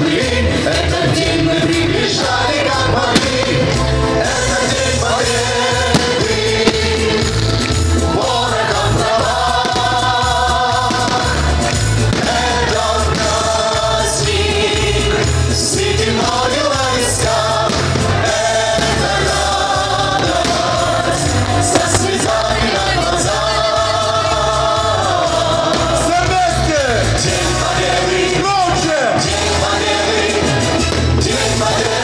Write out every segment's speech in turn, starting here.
были, этот день мы приближали, как могли. Это день победы, ворогам права. Это праздник с сединою на висках. Это радость со слезами на глазах. День победы, Громче! день победы, день победы.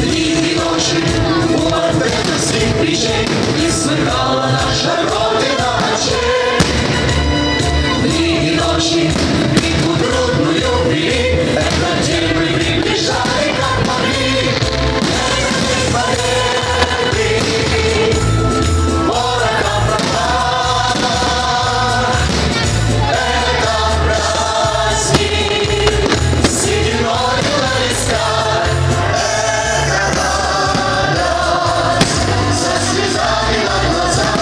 Дни и ночи у артекторских плечей не слыхала наша Родина ночей. Дни и ночи битву трудную вели, этот день мы приближали, как могли. Это день победы, ворогам права. Это праздник с сединою на висках. Это радость со слезами на глазах.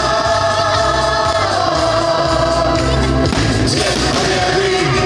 День победы,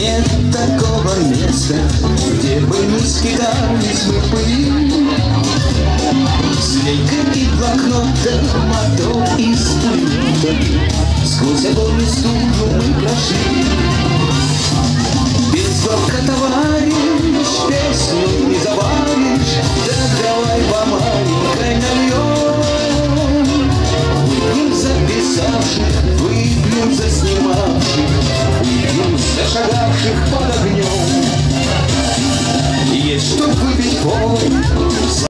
Нет такого места, где бы не скитались мы пыль. С лейкой и блокнотом, мотор из пулемета, сквозь огонь и стужу мы прошли. Без волка, товарищ, песню не заваришь, да давай по маленькой нальем. Выпьем за писавших, выпьем за снимавших, выпьем за шагавших под огнем. Есть что выпить повод.